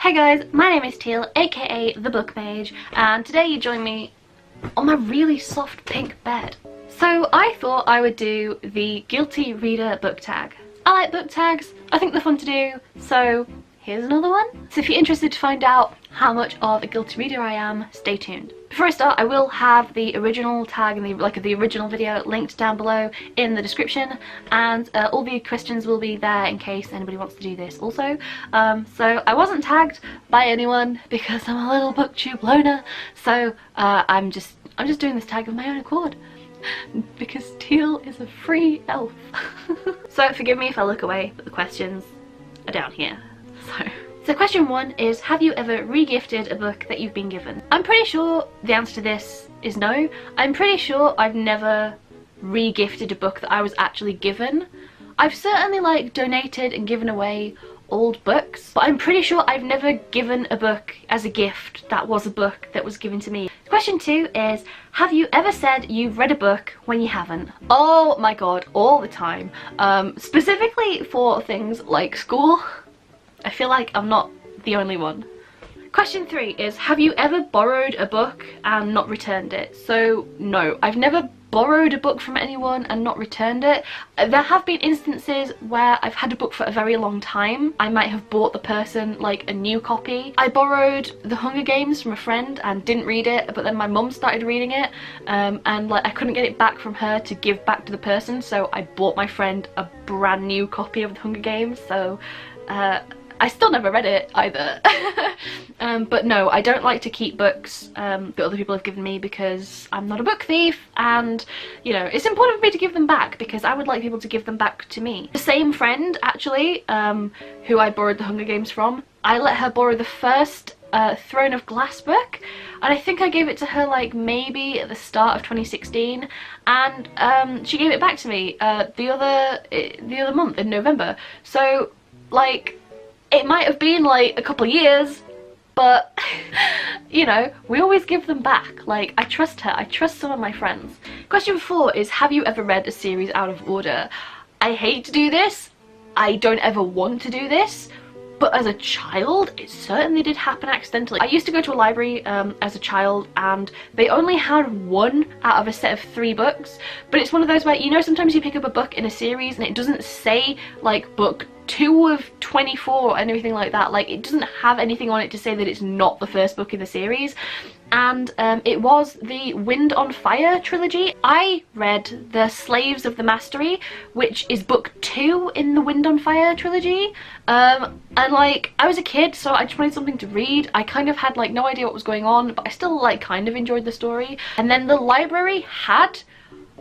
Hi guys, my name is Teal, aka The Book Mage, and today you join me on my really soft pink bed. So I thought I would do the Guilty Reader book tag. I like book tags, I think they're fun to do, so here's another one. So if you're interested to find out how much of a guilty reader I am, stay tuned. Before I start, I will have the original tag and the original video linked down below in the description, and all the questions will be there in case anybody wants to do this also. So I wasn't tagged by anyone because I'm a little booktube loner, so I'm just doing this tag of my own accord because Teal is a free elf. So forgive me if I look away, but the questions are down here. So question 1 is, have you ever re-gifted a book that you've been given? I'm pretty sure the answer to this is no. I'm pretty sure I've never re-gifted a book that I was actually given. I've certainly donated and given away old books, but I'm pretty sure I've never given a book as a gift that was a book that was given to me. Question 2 is, have you ever said you've read a book when you haven't? Oh my god, all the time. Specifically for things like school. I feel like I'm not the only one. Question 3 is, have you ever borrowed a book and not returned it? So no, I've never borrowed a book from anyone and not returned it. There have been instances where I've had a book for a very long time. I might have bought the person a new copy. I borrowed The Hunger Games from a friend and didn't read it, but then my mum started reading it, and I couldn't get it back from her to give back to the person, so I bought my friend a brand new copy of The Hunger Games. So I still never read it either. But no, I don't like to keep books that other people have given me because I'm not a book thief, and you know, it's important for me to give them back because I would like people to give them back to me. The same friend actually, who I borrowed The Hunger Games from, I let her borrow the first Throne of Glass book, and I think I gave it to her maybe at the start of 2016, and she gave it back to me the other month in November. So it might have been a couple of years, but you know, we always give them back. I trust her, I trust some of my friends. Question 4 is, have you ever read a series out of order? I hate to do this, I don't ever want to do this, but as a child it certainly did happen accidentally. I used to go to a library as a child, and they only had 1 out of a set of 3 books, but it's one of those where, you know, sometimes you pick up a book in a series and it doesn't say book 2 of 24 and everything like that. It doesn't have anything on it to say that it's not the first book in the series, and it was the Wind on Fire trilogy. I read The Slaves of the Mastery, which is book 2 in the Wind on Fire trilogy, and I was a kid, so I just wanted something to read. I kind of had no idea what was going on, but I still kind of enjoyed the story. And then the library had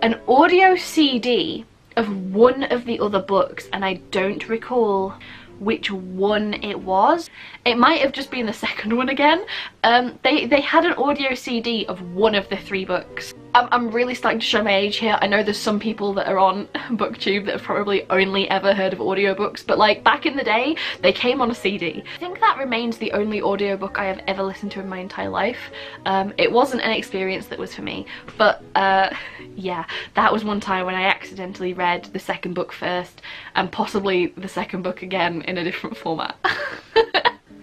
an audio CD of one of the other books, and I don't recall which one it was. It might have just been the second one again. They had an audio CD of one of the 3 books. I'm really starting to show my age here. I know there's some people that are on booktube that have probably only ever heard of audiobooks, but back in the day they came on a CD. I think that remains the only audiobook I have ever listened to in my entire life. It wasn't an experience that was for me, but yeah, that was one time when I accidentally read the second book first, and possibly the second book again in a different format.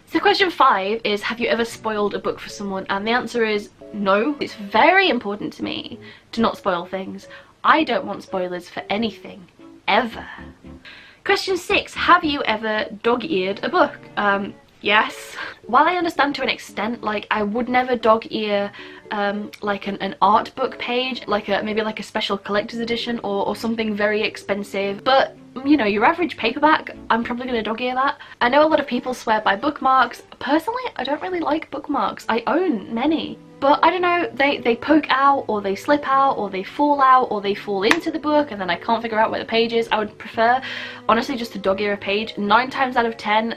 So question 5 is, have you ever spoiled a book for someone? And the answer is no. It's very important to me to not spoil things. I don't want spoilers for anything, ever. Question 6, have you ever dog-eared a book? Yes. While I understand to an extent, I would never dog-ear an art book page, maybe a special collector's edition or something very expensive, but you know, your average paperback, I'm probably going to dog-ear that. I know a lot of people swear by bookmarks. Personally, I don't really like bookmarks. I own many, but I don't know, they poke out, or they slip out, or they fall out, or they fall into the book and then I can't figure out where the page is. I would prefer, honestly, just to dog-ear a page. 9 times out of 10,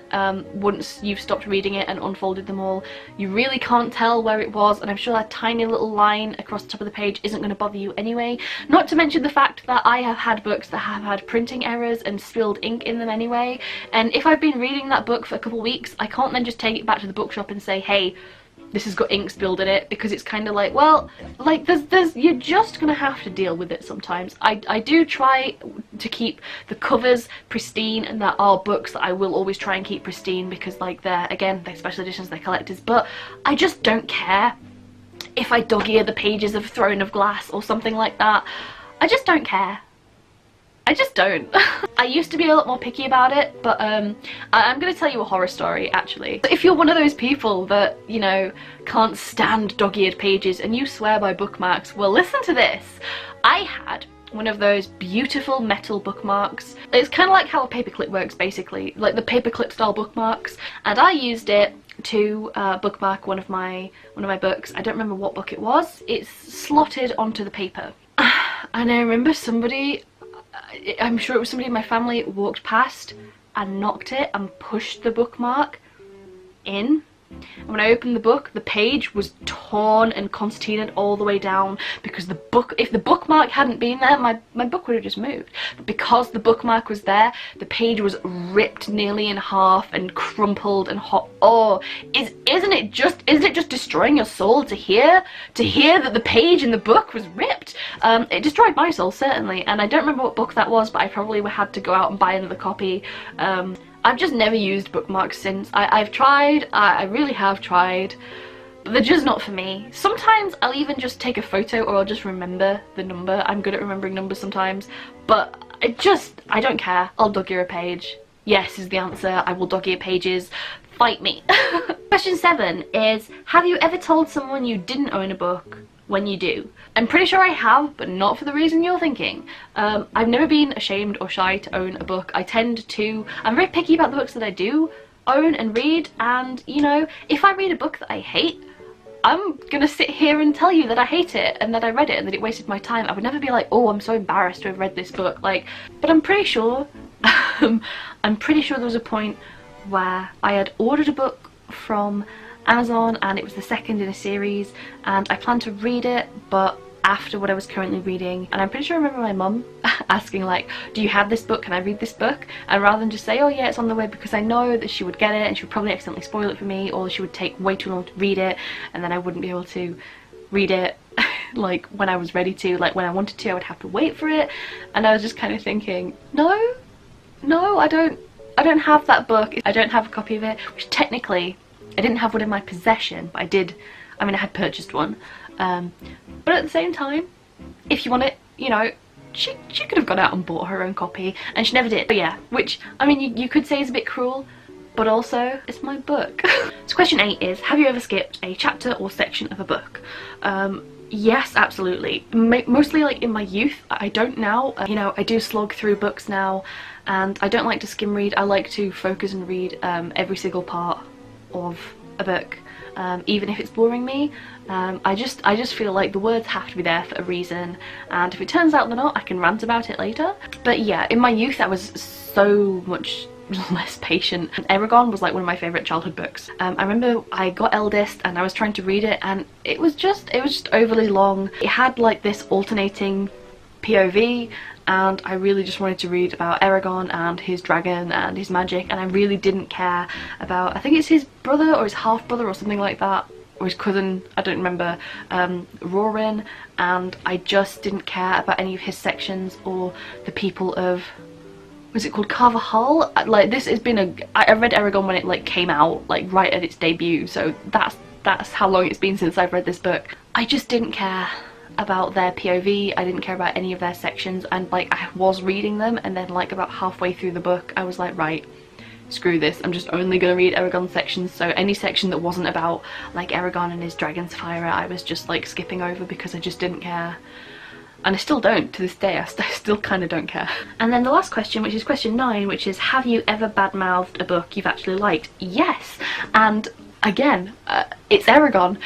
once you've stopped reading it and unfolded them all, you really can't tell where it was, and I'm sure that tiny little line across the top of the page isn't going to bother you anyway. Not to mention the fact that I have had books that have had printing errors and spilled ink in them anyway, and if I've been reading that book for a couple weeks, I can't then just take it back to the bookshop and say, hey, this has got ink spilled in it, because it's kind of like, well, like you're just gonna have to deal with it sometimes. I do try to keep the covers pristine, and there are books that I will always try and keep pristine because like they're special editions, they're collectors, but I just don't care if I dog-ear the pages of Throne of Glass or something like that. I just don't care. I just don't. I used to be a lot more picky about it, but I'm gonna tell you a horror story actually. If you're one of those people that, you know, can't stand dog-eared pages and you swear by bookmarks, well, listen to this. I had one of those beautiful metal bookmarks. It's kind of like how a paperclip works basically, like the paperclip style bookmarks, and I used it to bookmark one of my books. I don't remember what book it was. It's slotted onto the paper. And I remember somebody, I'm sure it was somebody in my family, walked past and knocked it and pushed the bookmark in. And when I opened the book, the page was torn and concertinaed all the way down because if the bookmark hadn't been there, my book would have just moved. But because the bookmark was there, the page was ripped nearly in half and crumpled and hot. Oh, isn't it just destroying your soul to hear that the page in the book was ripped? It destroyed my soul, certainly, and I don't remember what book that was, but I probably had to go out and buy another copy. I've just never used bookmarks since. I've tried, I really have tried, but they're just not for me. Sometimes I'll even just take a photo or I'll just remember the number. I'm good at remembering numbers sometimes, but I don't care. I'll dog-ear a page. Yes is the answer. I will dog-ear pages. Fight me. Question 7 is, have you ever told someone you didn't own a book when you do? I'm pretty sure I have, but not for the reason you're thinking. I've never been ashamed or shy to own a book. I'm very picky about the books that I do own and read, and you know, if I read a book that I hate, I'm gonna sit here and tell you that I hate it and that I read it and that it wasted my time. I would never be like, oh, I'm so embarrassed to have read this book, like, but I'm pretty sure there was a point where I had ordered a book from Amazon and it was the second in a series, and I planned to read it but after what I was currently reading, and I'm pretty sure I remember my mum asking like, do you have this book, can I read this book? And rather than just say, oh yeah, it's on the way, because I know that she would get it and she would probably accidentally spoil it for me, or she would take way too long to read it and then I wouldn't be able to read it like when I was ready to, like when I wanted to, I would have to wait for it. And I was just kind of thinking, no, I don't have that book. I don't have a copy of it, which technically I didn't have one in my possession, but I had purchased one. But at the same time, if you want it, you know, she could have gone out and bought her own copy, and she never did. But yeah, which, I mean, you could say is a bit cruel, but also, it's my book. So question 8 is, have you ever skipped a chapter or section of a book? Yes, absolutely. Mostly like in my youth. I don't now. You know, I do slog through books now, and I don't like to skim read. I like to focus and read every single part of a book, even if it's boring me. I just feel like the words have to be there for a reason, and if it turns out they're not, I can rant about it later. But yeah, in my youth I was so much less patient. Eragon was like one of my favourite childhood books. I remember I got Eldest and I was trying to read it, and it was just overly long. It had like this alternating POV, and I really just wanted to read about Eragon and his dragon and his magic, and I really didn't care about, I think it's his brother or his half brother or something like that, or his cousin, I don't remember, Rorin, and I just didn't care about any of his sections or the people of, was it called Carvajal? Like, this has been I read Eragon when it like came out, like right at its debut, so that's how long it's been since I've read this book. I just didn't care about their POV, I didn't care about any of their sections, and like I was reading them, and then like about halfway through the book I was like, right, screw this, I'm just only gonna read Eragon's sections. So any section that wasn't about like Eragon and his dragon's fire, I was just like skipping over because I just didn't care. And I still don't to this day. I still kind of don't care. And then the last question, which is question 9, which is, have you ever badmouthed a book you've actually liked? Yes, and again, it's Eragon.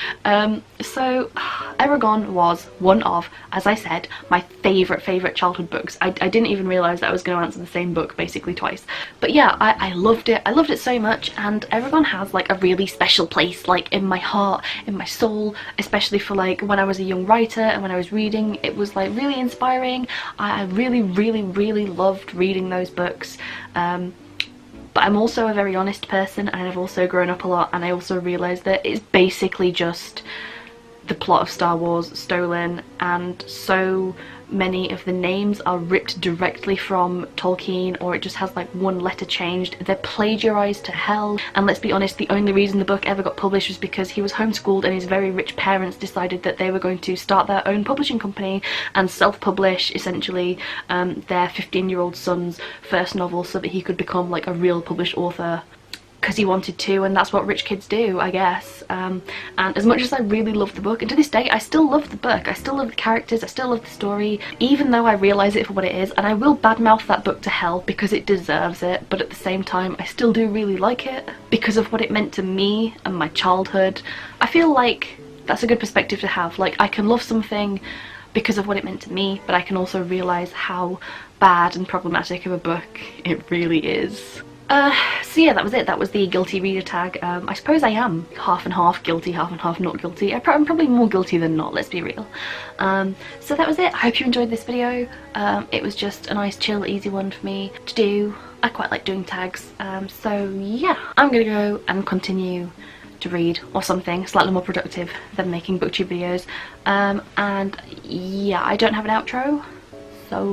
So Eragon was one of, as I said, my favourite childhood books. I didn't even realise that I was going to answer the same book basically twice. But yeah, I loved it. I loved it so much, and Eragon has like a really special place like in my heart, in my soul, especially for like when I was a young writer and when I was reading. It was like really inspiring. I really loved reading those books. But but I'm also a very honest person, and I've also grown up a lot, and I also realised that it's basically just the plot of Star Wars stolen, and so many of the names are ripped directly from Tolkien, or it just has like one letter changed. They're plagiarized to hell, and let's be honest, the only reason the book ever got published was because he was homeschooled and his very rich parents decided that they were going to start their own publishing company and self-publish essentially their 15-year-old son's first novel so that he could become like a real published author, because he wanted to, and that's what rich kids do, I guess. And as much as I really love the book, and to this day I still love the book, I still love the characters, I still love the story, even though I realise it for what it is, and I will badmouth that book to hell because it deserves it, but at the same time I still do really like it because of what it meant to me and my childhood. I feel like that's a good perspective to have. Like, I can love something because of what it meant to me, but I can also realise how bad and problematic of a book it really is. So yeah, that was it. That was the guilty reader tag. I suppose I am half and half guilty, half and half not guilty. I'm probably more guilty than not, let's be real. So that was it. I hope you enjoyed this video. It was just a nice chill easy one for me to do. I quite like doing tags. So yeah, I'm gonna go and continue to read or something slightly more productive than making booktube videos. And yeah, I don't have an outro, so